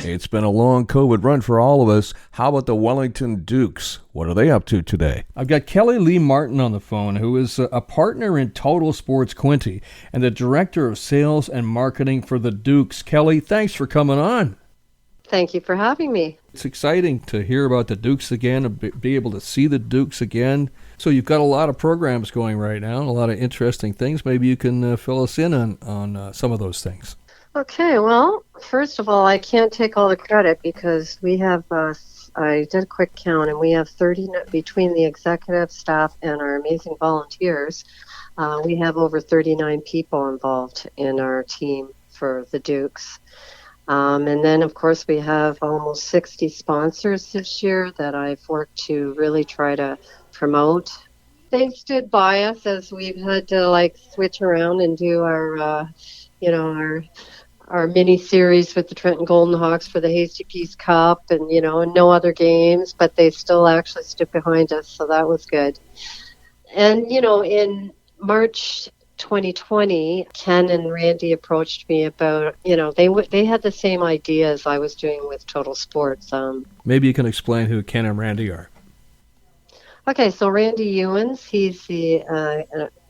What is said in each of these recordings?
It's been a long COVID run for all of us. How about the Wellington Dukes? What are they up to today? I've got Kelly Lee Martin on the phone, who is a partner in Total Sports Quinty and the director of sales and marketing for the Dukes. Kelly, thanks for coming on. Thank you for having me. It's exciting to hear about the Dukes again and be able to see the Dukes again. So you've got a lot of programs going right now, and a lot of interesting things. Maybe you can fill us in on some of those things. Okay, well, first of all, I can't take all the credit because we have, I did a quick count, and we have 30, between the executive staff and our amazing volunteers, we have over 39 people involved in our team for the Dukes. And then, of course, we have almost 60 sponsors this year that I've worked to really try to promote. They've stood by us as we've had to, switch around and do our mini series with the Trenton Golden Hawks for the Hasty Peas Cup and no other games, but they still actually stood behind us, so that was good. And, in March 2020, Ken and Randy approached me about, they had the same idea as I was doing with Total Sports. Maybe you can explain who Ken and Randy are. Okay, so Randy Ewens, he's the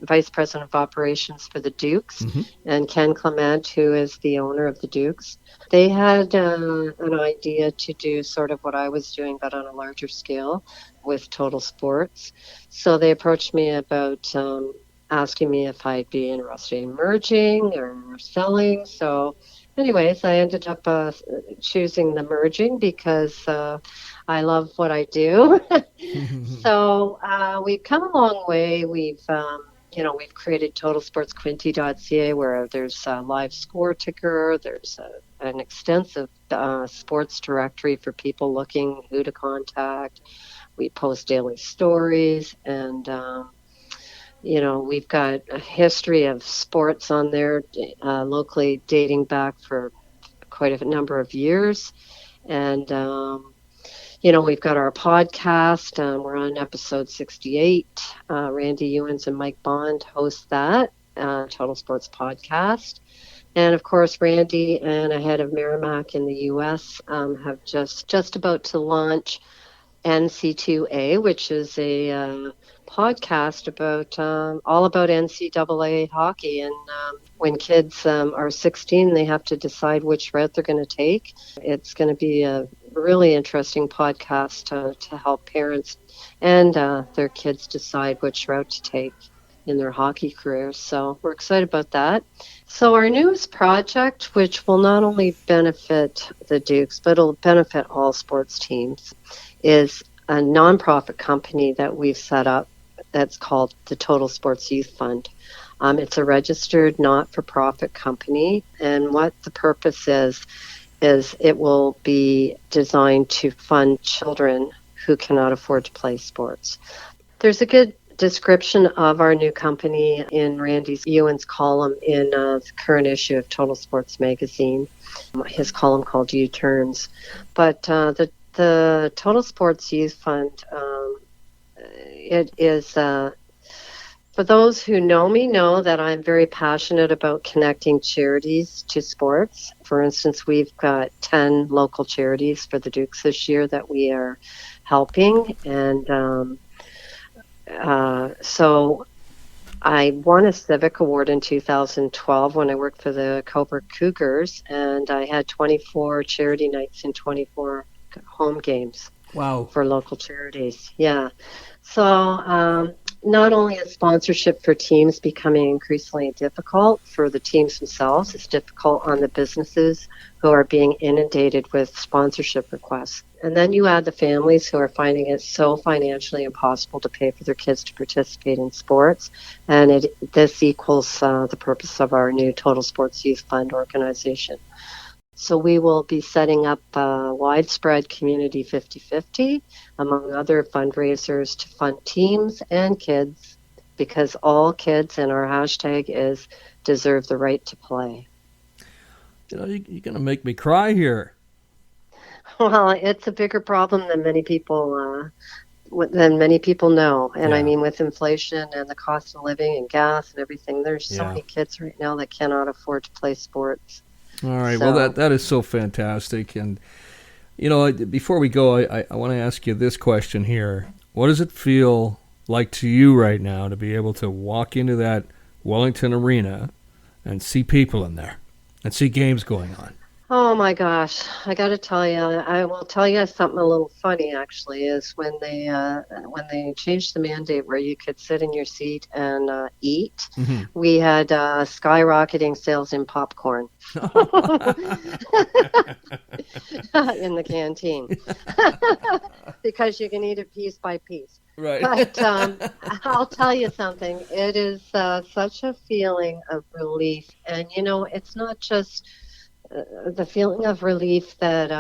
Vice President of Operations for the Dukes, and Ken Clement, who is the owner of the Dukes. They had an idea to do sort of what I was doing, but on a larger scale with Total Sports. So they approached me about asking me if I'd be interested in merging or selling. So anyways, I ended up choosing the merging because I love what I do. So we've come a long way. We've created TotalSportsQuinty.ca where there's a live score ticker. There's an extensive sports directory for people looking who to contact. We post daily stories, and we've got a history of sports on there locally dating back for quite a number of years. And we've got our podcast. We're on episode 68. Randy Ewens and Mike Bond host that, Total Sports Podcast. And, of course, Randy and a head of Merrimack in the U.S. Have just about to launch NC2A, which is a podcast about all about NCAA hockey. And when kids are 16, they have to decide which route they're going to take. It's going to be a really interesting podcast to help parents and their kids decide which route to take in their hockey careers. So we're excited about that. So our newest project, which will not only benefit the Dukes, but it'll benefit all sports teams, is a nonprofit company that we've set up that's called the Total Sports Youth Fund. It's a registered not-for-profit company, and what the purpose is it will be designed to fund children who cannot afford to play sports. There's a good description of our new company in Randy Ewan's column in the current issue of Total Sports Magazine, his column called U-Turns. But the Total Sports Youth Fund, it is, for those who know me, know that I'm very passionate about connecting charities to sports. For instance, we've got 10 local charities for the Dukes this year that we are helping. And so I won a Civic Award in 2012 when I worked for the Coburg Cougars, and I had 24 charity nights and 24 home games. Wow. For local charities. Yeah. So not only is sponsorship for teams becoming increasingly difficult for the teams themselves, it's difficult on the businesses who are being inundated with sponsorship requests. And then you add the families who are finding it so financially impossible to pay for their kids to participate in sports. And this equals the purpose of our new Total Sports Youth Fund organization. So we will be setting up a widespread community 50-50, among other fundraisers, to fund teams and kids, because all kids, and our hashtag is, deserve the right to play. You're going to make me cry here. Well, it's a bigger problem than many people know. And I mean, with inflation and the cost of living and gas and everything, there's so many kids right now that cannot afford to play sports. All right. Well, So, that is so fantastic. And, before we go, I want to ask you this question here. What does it feel like to you right now to be able to walk into that Wellington Arena and see people in there and see games going on? oh my gosh, I got to tell you, I will tell you something a little funny actually is when they changed the mandate where you could sit in your seat and eat, Mm-hmm. we had skyrocketing sales in popcorn in the canteen because you can eat it piece by piece. Right. But I'll tell you something. It is such a feeling of relief, and it's not just the feeling of relief that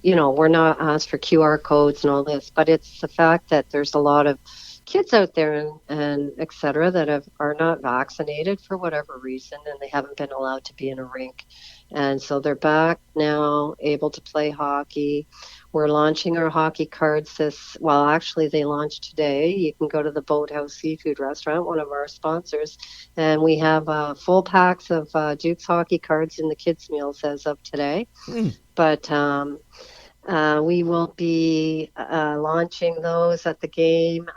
we're not asked for QR codes and all this, but it's the fact that there's a lot of kids out there and et cetera that are not vaccinated for whatever reason, and they haven't been allowed to be in a rink, and so they're back now able to play hockey. We're launching our hockey cards well, actually they launched today. You can go to the Boathouse Seafood Restaurant, one of our sponsors, and we have full packs of Duke's hockey cards in the kids' meals as of today. Mm. But we will be launching those at the game.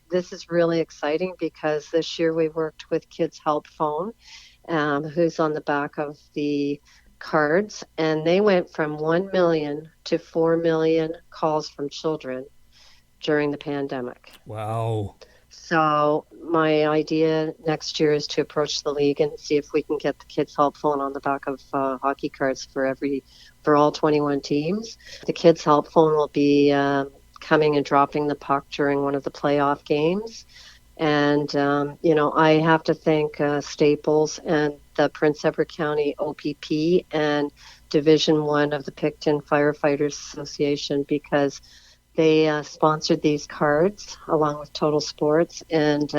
This is really exciting because this year we worked with Kids Help Phone, who's on the back of the cards, and they went from 1 million to 4 million calls from children during the pandemic. Wow. So my idea next year is to approach the league and see if we can get the Kids Help Phone on the back of hockey cards for all 21 teams. The Kids Help Phone will be coming and dropping the puck during one of the playoff games. And, I have to thank Staples and the Prince Edward County OPP and Division One of the Picton Firefighters Association because they sponsored these cards along with Total Sports. And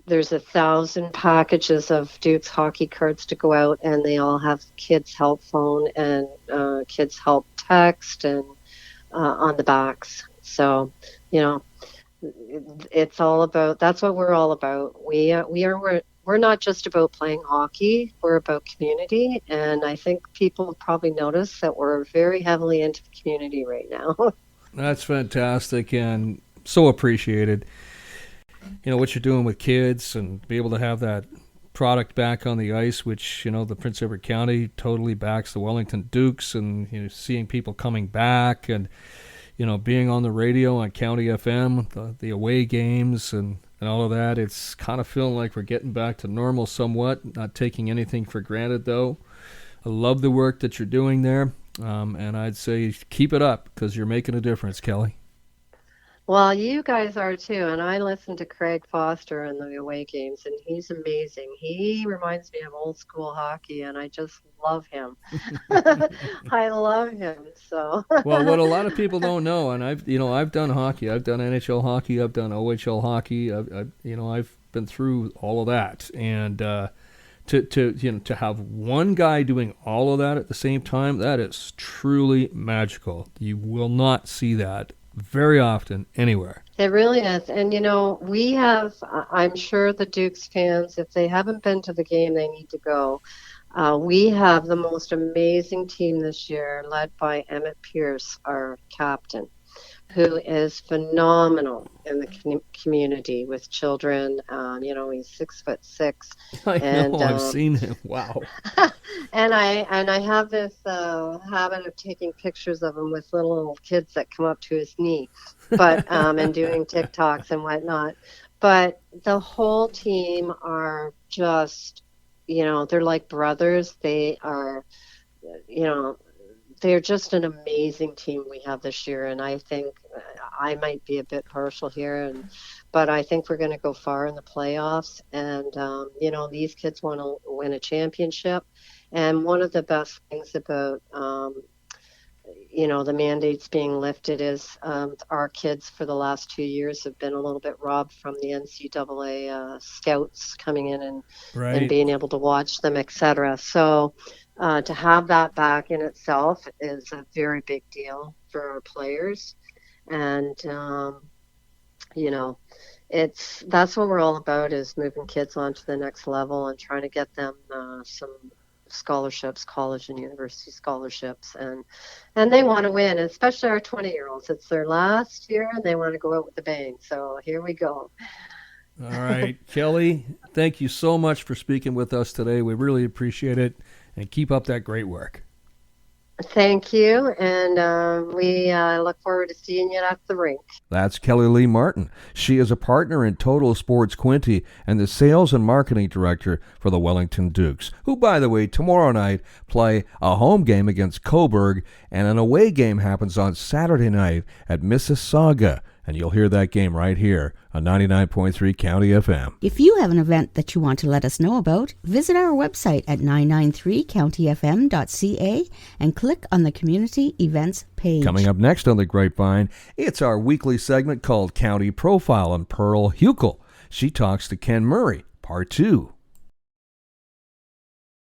there's 1,000 packages of Duke's hockey cards to go out, and they all have Kids Help Phone and Kids Help Text and on the backs. So, it's all about, that's what we're all about. We're not just about playing hockey, we're about community, and I think people have probably noticed that we're very heavily into the community right now. That's fantastic and so appreciated. What you're doing with kids and be able to have that product back on the ice, which, the Prince Edward County totally backs the Wellington Dukes, and, seeing people coming back and, being on the radio on County FM, the away games and all of that. It's kind of feeling like we're getting back to normal somewhat, not taking anything for granted, though. I love the work that you're doing there, and I'd say keep it up because you're making a difference, Kelly. Well, you guys are too, and I listen to Craig Foster in the away games, and he's amazing. He reminds me of old school hockey, and I just love him. I love him. So. Well, what a lot of people don't know, and I've done hockey. I've done NHL hockey. I've done OHL hockey. I've been through all of that, and to have one guy doing all of that at the same time, that is truly magical. You will not see that very often anywhere. It really is. And, I'm sure the Dukes fans, if they haven't been to the game, they need to go. We have the most amazing team this year, led by Emmett Pierce, our captain, who is phenomenal in the community with children. He's 6'6". I know, I've seen him. Wow. And I have this habit of taking pictures of him with little kids that come up to his knee, but and doing TikToks and whatnot. But the whole team are just, they're like brothers. They are, they're just an amazing team we have this year, and I think I might be a bit partial here, but I think we're going to go far in the playoffs. And these kids want to win a championship. And one of the best things about the mandates being lifted is our kids for the last 2 years have been a little bit robbed from the NCAA scouts coming in and being able to watch them, etc. So to have that back in itself is a very big deal for our players. And, that's what we're all about, is moving kids on to the next level and trying to get them some scholarships, college and university scholarships, and they want to win, especially our 20-year-olds. It's their last year and they want to go out with a bang. So here we go. All right, Kelly, thank you so much for speaking with us today. We really appreciate it, and keep up that great work. Thank you, and we look forward to seeing you at the rink. That's Kelly Lee Martin. She is a partner in Total Sports Quinte and the sales and marketing director for the Wellington Dukes, who, by the way, tomorrow night play a home game against Coburg, and an away game happens on Saturday night at Mississauga. And you'll hear that game right here on 99.3 County FM. If you have an event that you want to let us know about, visit our website at 993countyfm.ca and click on the Community Events page. Coming up next on The Grapevine, it's our weekly segment called County Profile, and Pearl Huckel. She talks to Ken Murray, Part 2.